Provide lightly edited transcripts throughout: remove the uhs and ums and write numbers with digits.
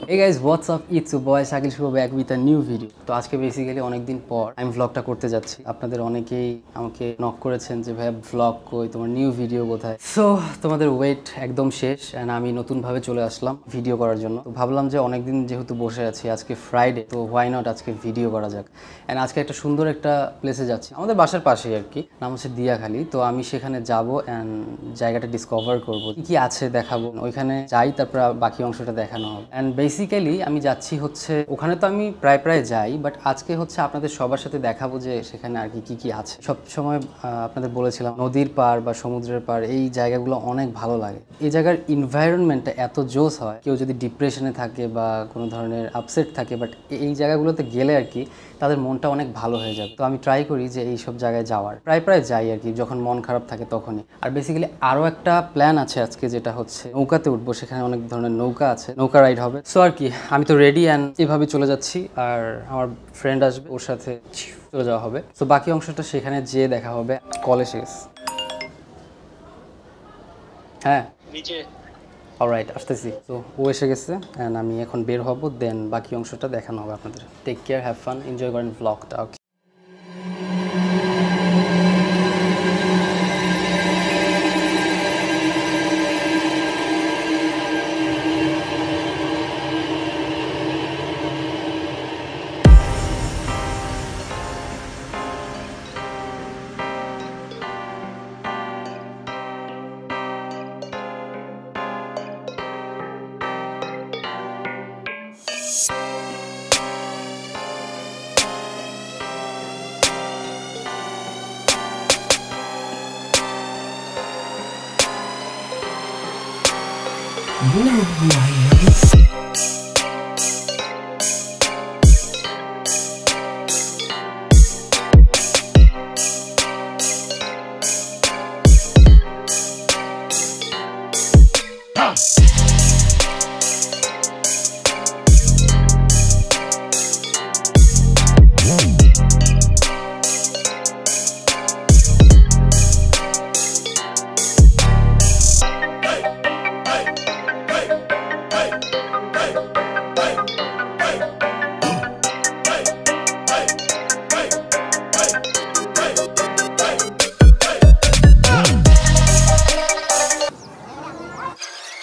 Hey guys, what's up? It's your boy Shakil Shubho back with a new video. তো আজকে basically অনেকদিন পর আমি ব্লগটা করতে যাচ্ছি। আপনাদের অনেকেই আমাকে নক করেছেন যে ভাই ব্লগ কই, তোমার নিউ ভিডিও কোথায়। সো তোমাদের ওয়েট একদম শেষ এন্ড আমি নতুনভাবে চলে আসলাম ভিডিও করার জন্য। তো ভাবলাম যে অনেকদিন যেহেতু বসে আছি, আজকে ফ্রাইডে, তো হোয়াই নট আজকে ভিডিও করা যাক। এন্ড আজকে একটা সুন্দর একটা প্লেসে যাচ্ছি, আমাদের বাসার পাশেই আর কি, নাম হচ্ছে দিয়াখালী। তো আমি সেখানে যাব এন্ড জায়গাটা ডিসকভার করবো, কি কি আছে দেখাবো। ওইখানে যাই, তারপর বাকি অংশটা দেখানো হবে। এন্ড বেসিক্যালি আমি যাচ্ছি হচ্ছে ওখানে, তো আমি প্রায় যাই, বাট আজকে হচ্ছে আপনাদের সবার সাথে দেখাবো যে সেখানে আর কি কি আছে। সব সময় আপনাদের বলেছিলাম নদীর পাড় বা সমুদ্রের পাড়, এই জায়গাগুলো অনেক ভালো লাগে। এই জায়গার এনভায়রনমেন্টটা এত জোস হয়, কেউ যদি ডিপ্রেশনে থাকে বা কোনো ধরনের আপসেট থাকে, বাট এই জায়গাগুলোতে গেলে আর কি তাদের মনটা অনেক ভালো হয়ে যাবে। তো আমি ট্রাই করি যে এই সব জায়গায় যাওয়ার, প্রায় যাই আর কি, যখন মন খারাপ থাকে তখনই। আর বেসিক্যালি আরও একটা প্ল্যান আছে আজকে, যেটা হচ্ছে নৌকাতে উঠবো। সেখানে অনেক ধরনের নৌকা আছে, নৌকা রাইড হবে। সো আর কি আমি তো রেডি অ্যান্ড এভাবে চলে যাচ্ছি, আর আমার ফ্রেন্ড আসবে, ওর সাথে চলে যাওয়া হবে। তো বাকি অংশটা সেখানে যেয়ে দেখা হবে। কল এসে গেছে, হ্যাঁ নিচে। অলরাইট, আসতেছি। তো ও এসে গেছে অ্যান্ড আমি এখন বের হব, দেন বাকি অংশটা দেখানো হবে আপনাদের। Take care, have fun, enjoy করেন ব্লগটা। ওকে।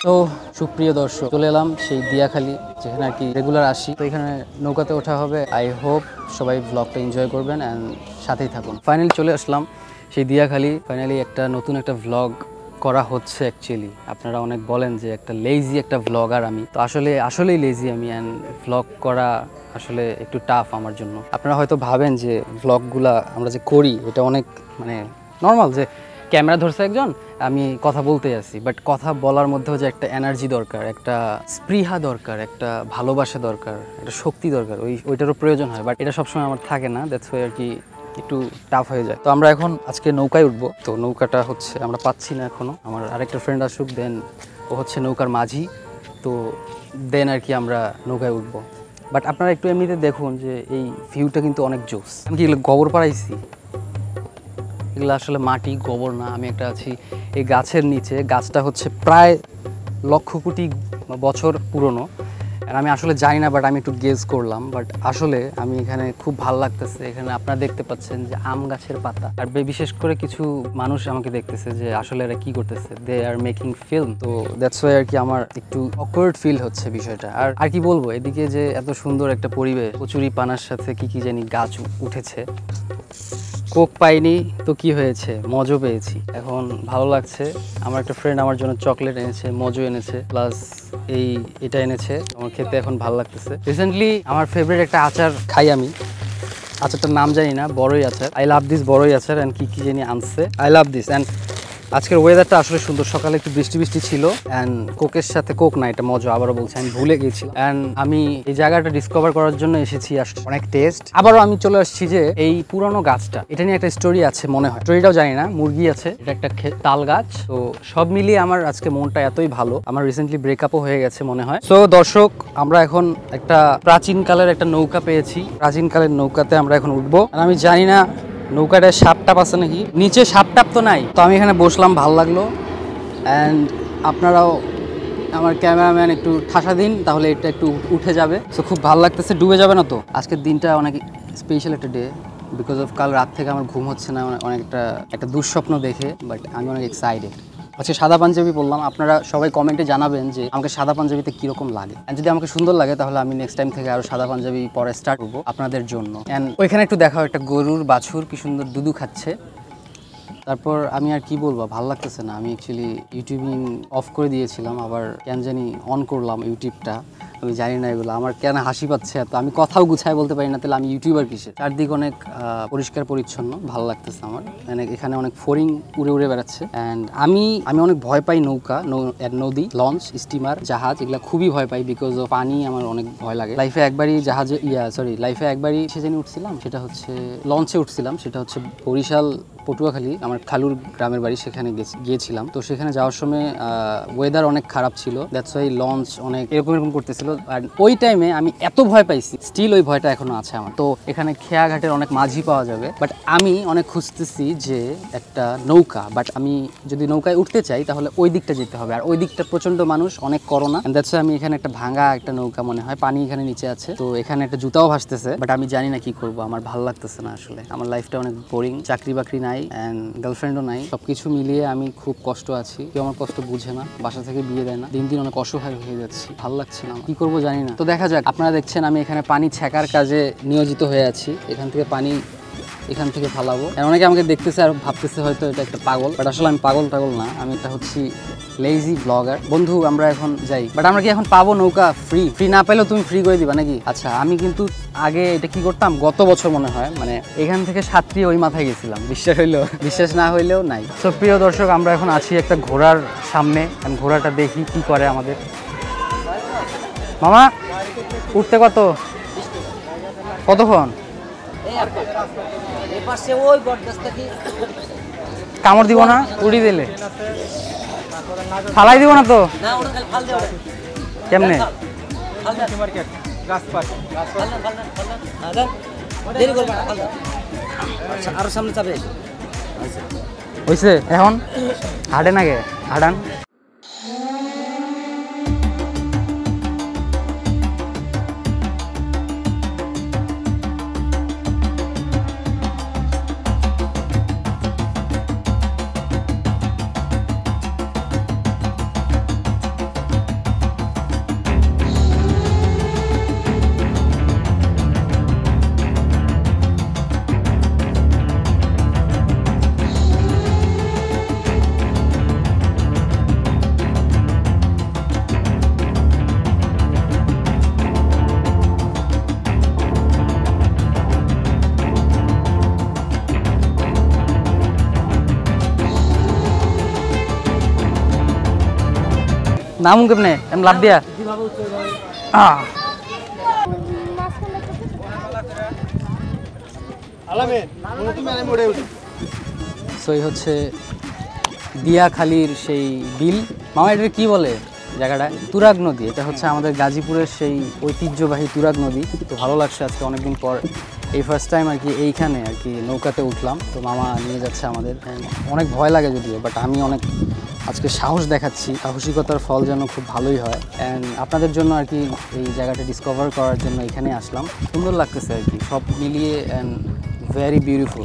তো সুপ্রিয় দর্শক, চলে এলাম সেই দিয়াখালী, যেখানে আর কি রেগুলার আসি। তো এখানে নৌকাতে ওঠা হবে। আই হোপ সবাই ব্লগটা এনজয় করবেন অ্যান্ড সাথেই থাকুন। ফাইনালি চলে আসলাম সেই দিয়াখালী। ফাইনালি একটা নতুন একটা ভ্লগ করা হচ্ছে। অ্যাকচুয়ালি আপনারা অনেক বলেন যে একটা লেজি একটা ভ্লগার আমি, তো আসলেই লেজি আমি। অ্যান্ড ভ্লগ করা আসলে একটু টাফ আমার জন্য। আপনারা হয়তো ভাবেন যে ভ্লগগুলা আমরা যে করি এটা অনেক মানে নর্মাল, যে ক্যামেরা ধরছে একজন, আমি কথা বলতে আসি, বাট কথা বলার মধ্যেও যে একটা এনার্জি দরকার, একটা স্পৃহা দরকার, একটা ভালোবাসা দরকার, একটা শক্তি দরকার, ওইটারও প্রয়োজন হয়। বাট এটা সবসময় আমার থাকে না, দ্যাটস ওয়াই আর কি একটু টাফ হয়ে যায়। তো আমরা এখন আজকে নৌকায় উঠবো। তো নৌকাটা হচ্ছে আমরা পাচ্ছি না এখনও, আমার আরেকটা ফ্রেন্ড আসুক, দেন ও হচ্ছে নৌকার মাঝি, তো দেন আর কি আমরা নৌকায় উঠবো। বাট আপনারা একটু এমনিতে দেখুন যে এই ভিউটা কিন্তু অনেক জোস। আমি কি গোবর পাড়াইছি, এগুলো আসলে মাটি, গোবর না। আমি একটা আছি এই গাছের নিচে। গাছটা হচ্ছে প্রায় লক্ষ কোটি বছর পুরনো। আর আমি আসলে জানি না, বাট আমি একটু গেস করলাম। বাট আসলে আমি এখানে খুব ভালো লাগতেছে। এখানে আপনারা দেখতে পাচ্ছেন যে আম গাছের পাতা, আর বিশেষ করে কিছু মানুষ আমাকে দেখতেছে যে আসলে এরা কি করতেছে, দে আর মেকিং ফিল্ম। তো দ্যাটস ওয়াই আর কি আমার একটু অকওয়ার্ড ফিল হচ্ছে বিষয়টা। আর কি বলবো, এদিকে যে এত সুন্দর একটা পরিবেশ, কচুরি পানার সাথে কি জানি গাছ উঠেছে। কোক পাইনি তো কি হয়েছে, মজো পেয়েছি, এখন ভালো লাগছে। আমার একটা ফ্রেন্ড আমার জন্য চকলেট এনেছে, মজো এনেছে, প্লাস এটা এনেছে। আমার খেতে এখন ভালো লাগতেছে। রিসেন্টলি আমার ফেভারিট একটা আচার খাই আমি, আচারটার নাম জানি না, বড়ই আচার। আই লাভ দিস বড়ই আচার। অ্যান্ড কি জানি আনছে, আই লাভ দিস। অ্যান্ড আজকের ওয়েদারটা আসলে সুন্দর, সকালে একটু বৃষ্টি ছিল। অ্যান্ড কোকের সাথে কোক না, এটা মজা, আবারও বলছি, আমি ভুলে গিয়েছিলাম। অ্যান্ড আমি এই জায়গাটা ডিসকভার করার জন্য এসেছি, অনেক টেস্ট। আবারও আমি চলে আসছি যে এই পুরানো গাছটা, এটা নিয়ে একটা স্টোরি আছে মনে হয়, স্টোরিটাও জানি না। মুরগি আছে, এটা একটা তাল গাছ। তো সব মিলিয়ে আমার আজকে মনটা এতই ভালো। আমার রিসেন্টলি ব্রেকআপও হয়ে গেছে মনে হয়। সো দর্শক, আমরা এখন একটা প্রাচীনকালের একটা নৌকা পেয়েছি, প্রাচীনকালের নৌকাতে আমরা এখন উঠবো। আর আমি জানি না নৌকাটায় সাপ টাপ আছে নাকি, নিচে সাপ টাপ তো নাই। তো আমি এখানে বসলাম, ভালো লাগলো। অ্যান্ড আপনারাও আমার ক্যামেরাম্যান একটু ঠাসা দিন, তাহলে এটা একটু উঠে যাবে। সো খুব ভালো লাগতেছে, ডুবে যাবে না তো। আজকের দিনটা অনেক স্পেশাল একটা ডে, বিকজ অফ কাল রাত থেকে আমার ঘুম হচ্ছে না অনেকটা একটা দুঃস্বপ্ন দেখে, বাট আমি অনেক এক্সাইটেড। আচ্ছা, সাদা পাঞ্জাবি বললাম, আপনারা সবাই কমেন্টে জানাবেন যে আমাকে সাদা পাঞ্জাবিতে কীরকম লাগে। অ্যান্ড যদি আমাকে সুন্দর লাগে তাহলে আমি নেক্সট টাইম থেকে আরও সাদা পাঞ্জাবি পরে স্টার্ট করবো আপনাদের জন্য। অ্যান্ড ওইখানে একটু দেখাও, একটা গরুর বাছুর কি সুন্দর দুধু খাচ্ছে। তারপর আমি আর কি বলবো, ভালো লাগতেছে না। আমি অ্যাকচুয়ালি ইউটিউবিং অফ করে দিয়েছিলাম, আবার কেন জানি অন করলাম ইউটিউবটা। আমি জানি না এগুলো আমার কেন হাসি পাচ্ছে এত, আমি কথাও গুছায় বলতে পারি না, তাহলে আমি ইউটিউবার কিসে। চারদিক অনেক পরিষ্কার পরিচ্ছন্ন, ভালো লাগতেছে আমার। মানে এখানে অনেক ফড়িং উড়ে উড়ে বেড়াচ্ছে। অ্যান্ড আমি অনেক ভয় পাই নৌকা, নদী, লঞ্চ, স্টিমার, জাহাজ, এগুলো খুবই ভয় পাই বিকজ অফ পানি আমার অনেক ভয় লাগে। লাইফে একবারই জাহাজে লাইফে একবারই সেজন্য উঠছিলাম, সেটা হচ্ছে লঞ্চে উঠছিলাম, সেটা হচ্ছে বরিশাল পটুয়াখালী, আমার খালুর গ্রামের বাড়ি, সেখানে গিয়েছিলাম। তো সেখানে যাওয়ার সময় ওয়েদার অনেক খারাপ ছিল, দ্যাটস ওয়াই লঞ্চ অনেক এরকম করতেছিল। আর ওই টাইমে আমি এত ভয় পাইছি, স্টিল ওই ভয়টা এখনো আছে আমার। তো এখানে খেয়াঘাটের অনেক মাঝি পাওয়া যাবে, বাট আমি অনেক খুঁজতেছি যে একটা নৌকা, বাট আমি যদি নৌকায় উঠতে চাই তাহলে ওই দিকটা যেতে হবে, আর ওই দিকটা প্রচন্ড মানুষ, অনেক করোনা। দ্যাটস ওয়াই আমি এখানে একটা ভাঙা একটা নৌকা মনে হয়, পানি এখানে নিচে আছে, তো এখানে একটা জুতাও ভাসতেছে, বাট আমি জানি না কি করব। আমার ভালো লাগতেছে না আসলে, আমার লাইফটা অনেক বোরিং, চাকরি বাকরি নাই অ্যান্ড গার্লফ্রেন্ডও নাই, সবকিছু মিলিয়ে আমি খুব কষ্ট আছি। কেউ আমার কষ্ট বুঝে না, বাসা থেকে বিয়ে দেয় না, দিন দিন অনেক অসহায় হয়ে যাচ্ছি, ভালো লাগছে না, কি করবো জানি না। তো দেখা যাক। আপনারা দেখছেন আমি এখানে পানি ছেঁকার কাজে নিয়োজিত হয়ে আছি, এখান থেকে পানি এখান থেকে ফালাবো। অনেকে আমাকে দেখতেছে আর ভাবতেছে হয়তো এটা একটা পাগল, বাট আসলে আমি পাগল না, আমি এটা হচ্ছি লেজি ব্লগার। বন্ধু আমরা এখন যাই, বাট আমরা কি এখন পাবো নৌকা ফ্রি না পেলেও তুমি ফ্রি করে দিবা নাকি? আচ্ছা, আমি কিন্তু আগে এটা কি করতাম, গত বছর মনে হয়, মানে এখান থেকে সাতটি ওই মাথায় গেছিলাম, বিশ্বাস না হইলেও নাই। তো প্রিয় দর্শক, আমরা এখন আছি একটা ঘোড়ার সামনে, ঘোড়াটা দেখি কি করে আমাদের। মামা উঠতে কতক্ষণ? কামড় দিব না, উড়ি দিলে ফালাই দিব না তো? কেমনে? আরো সামনে যাবে হইছে, এখন হাঁটেন আগে, হাঁটান। নামুন কেমনে? এম লাভ দিয়া সই হচ্ছে দিয়াখালীর সেই বিল। মামা এটা কি বলে জায়গাটা? তুরাগ নদী। এটা হচ্ছে আমাদের গাজীপুরের সেই ঐতিহ্যবাহী তুরাগ নদী। তো ভালো লাগছে আজকে অনেকদিন পর এই ফার্স্ট টাইম আর কি এইখানে আর কি নৌকাতে উঠলাম। তো মামা নিয়ে যাচ্ছে আমাদের। অনেক ভয় লাগে যদিও, বাট আমি অনেক আজকে সাহস দেখাচ্ছি। সাহসিকতার ফল যেন খুব ভালোই হয়। অ্যান্ড আপনাদের জন্য আর কি এই জায়গাটা ডিসকভার করার জন্য এখানে আসলাম। সুন্দর লাগতেছে আর কি সব মিলিয়ে, অ্যান্ড ভেরি বিউটিফুল।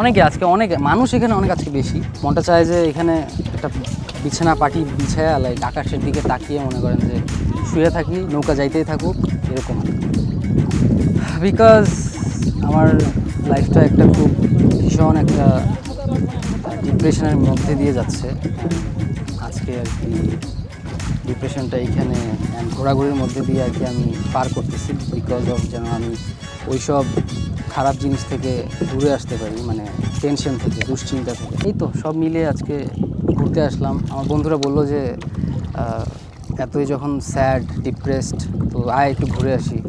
অনেক মানুষ এখানে অনেক আজকে বেশি। মনটা চায় যে এখানে একটা বিছানা পাটি বিছায়া লাইক আকাশের দিকে তাকিয়ে মনে করেন যে শুয়ে থাকি, নৌকা যাইতেই থাকুক এরকম। বিকজ আমার লাইফটা একটা খুব ভীষণ একটা ডিপ্রেশনের মধ্যে দিয়ে যাচ্ছে আজকে আর কি। ডিপ্রেশনটা এইখানে ঘোরাঘুরির মধ্যে দিয়ে আর কি আমি পার করতেছি, বিকজ অফ যেন আমি ওইসব খারাপ জিনিস থেকে দূরে আসতে পারি, মানে টেনশন থেকে, দুশ্চিন্তা থেকে। এই তো সব মিলিয়ে আজকে ঘুরতে আসলাম। আমার বন্ধুরা বললো যে এতই যখন স্যাড ডিপ্রেসড, তো আয় একটু ঘুরে আসি,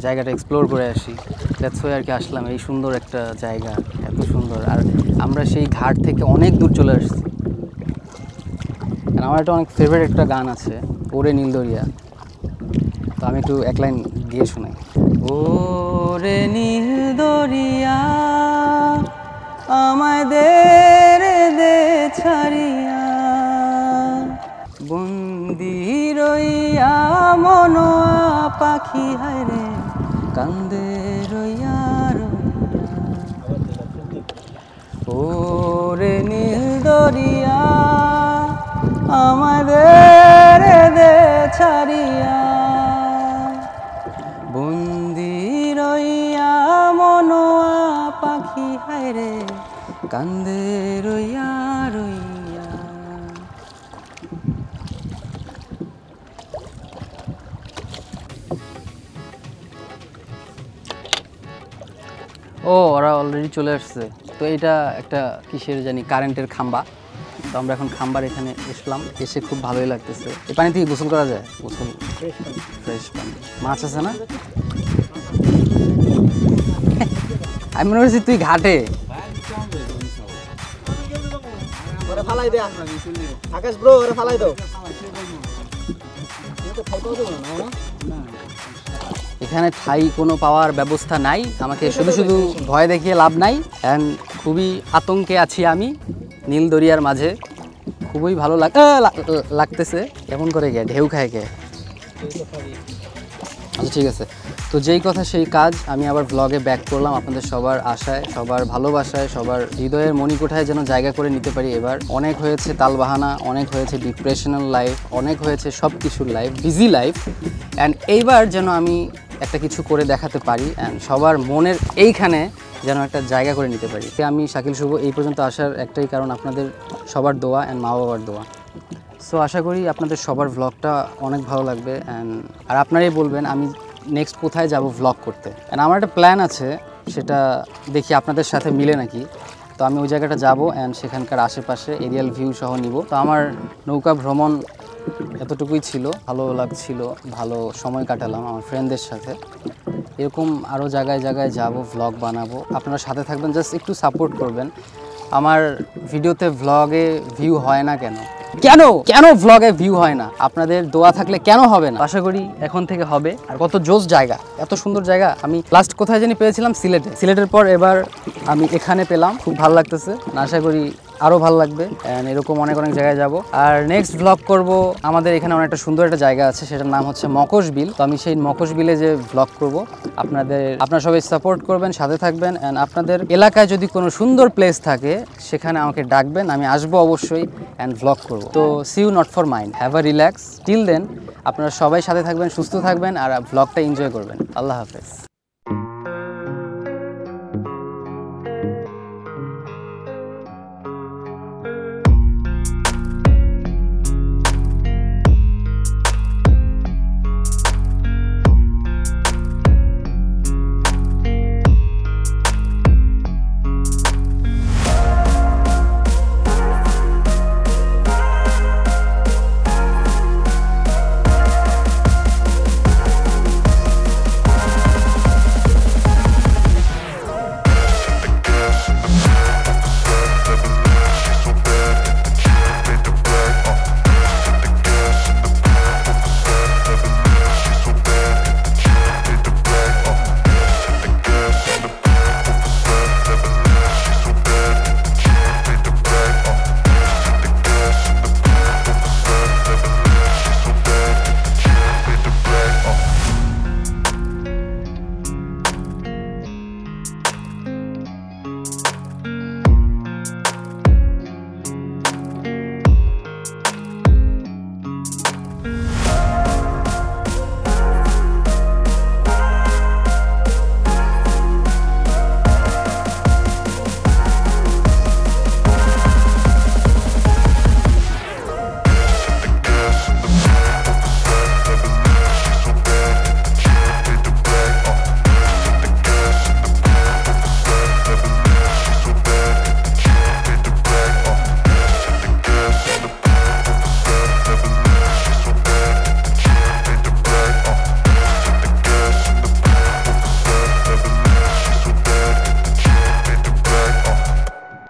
জায়গাটা এক্সপ্লোর করে আসি। দ্যাটস ওয়াই আর কি আসলাম। এই সুন্দর একটা জায়গা, এত সুন্দর। আর আমরা সেই ঘাট থেকে অনেক দূর চলে আসছি। আমার একটা অনেক ফেভারিট একটা গান আছে, ওরে নীলদরিয়া। তো আমি একটু এক লাইন গিয়ে শোনাই। ওরে নীলদরিয়া আমায় দে রে দে ছাড়িয়া, বন্দি রইয়া মনোয়া পাখি হায় রে কান্দে রইয়া ওরে নীল দরিয়া আমাদের দে ছাড়িয়া বন্দি রইয়া মনোয়া পাখি হায় রে কান্দে রইয়া রইয়া। ও ওরা অলরেডি চলে আসছে। তো এটা একটা কিসের জানি কারেন্টের খাম্বা। তো আমরা এখন খাম্বার এখানে এসলাম, এসে খুব ভালোই লাগতেছে। এই পানি থেকে গোসল করা যায়? গোসল ফ্রেশ পানি। মাছ আছে না? আমি মনে করছি তুই ঘাটে। এখানে ঠাই কোনো পাওয়ার ব্যবস্থা নাই, আমাকে শুধু শুধু ভয় দেখিয়ে লাভ নাই। অ্যান্ড খুবই আতঙ্কে আছি আমি নীল দরিয়ার মাঝে। খুবই ভালো লাগতেছে। কেমন করে গে ঢেউ খায় গে। আচ্ছা ঠিক আছে, তো যেই কথা সেই কাজ। আমি আবার ব্লগে ব্যাক করলাম আপনাদের সবার আশায়, সবার ভালোবাসায়, সবার হৃদয়ের মণিকোঠায় যেন জায়গা করে নিতে পারি। এবার অনেক হয়েছে তালবাহানা, অনেক হয়েছে ডিপ্রেশনাল লাইফ, অনেক হয়েছে সব কিছুর লাইফ, বিজি লাইফ। অ্যান্ড এইবার যেন আমি একটা কিছু করে দেখাতে পারি অ্যান্ড সবার মনের এইখানে যেন একটা জায়গা করে নিতে পারি। আমি শাকিল শুভ এই পর্যন্ত আসার একটাই কারণ আপনাদের সবার দোয়া অ্যান্ড মা বাবার দোয়া। সো আশা করি আপনাদের সবার ভ্লগটা অনেক ভালো লাগবে আর আপনারাই বলবেন আমি নেক্সট কোথায় যাব ভ্লগ করতে। অ্যান্ড আমার একটা প্ল্যান আছে, সেটা দেখি আপনাদের সাথে মিলে নাকি। তো আমি ওই জায়গাটা যাব অ্যান্ড সেখানকার আশেপাশে এরিয়াল ভিউ সহ নিব। তো আমার নৌকা ভ্রমণ এতটুকুই ছিল, ভালো লাগছিল, ভালো সময় কাটালাম আমার ফ্রেন্ডদের সাথে। এরকম আরও জায়গায় জায়গায় যাব, ভ্লগ বানাবো, আপনারা সাথে থাকবেন, জাস্ট একটু সাপোর্ট করবেন। আমার ভিডিওতে ভ্লগে ভিউ হয় না কেন কেন কেন ভ্লগে ভিউ হয় না? আপনাদের দোয়া থাকলে কেন হবে না? আশা করি এখন থেকে হবে। আর কত জোস জায়গা, এত সুন্দর জায়গা। আমি লাস্ট কোথায় জানি পেয়েছিলাম সিলেটে, সিলেটের পর এবার আমি এখানে পেলাম, খুব ভালো লাগতেছে। আশা করি আরও ভালো লাগবে অ্যান্ড এরকম অনেক অনেক জায়গায় যাব। আর নেক্সট ভ্লগ করব আমাদের এখানে অনেকটা সুন্দর একটা জায়গা আছে, সেটার নাম হচ্ছে মকশবিল। তো আমি সেই মকশবিলে যে ভ্লগ করব, আপনারা সবাই সাপোর্ট করবেন, সাথে থাকবেন। অ্যান্ড আপনাদের এলাকায় যদি কোনো সুন্দর প্লেস থাকে সেখানে আমাকে ডাকবেন, আমি আসবো অবশ্যই অ্যান্ড ভ্লগ করব। তো see you not for mind, have a relax till then. আপনারা সবাই সাথে থাকবেন, সুস্থ থাকবেন আর ভ্লগটা এনজয় করবেন। আল্লাহ হাফেজ।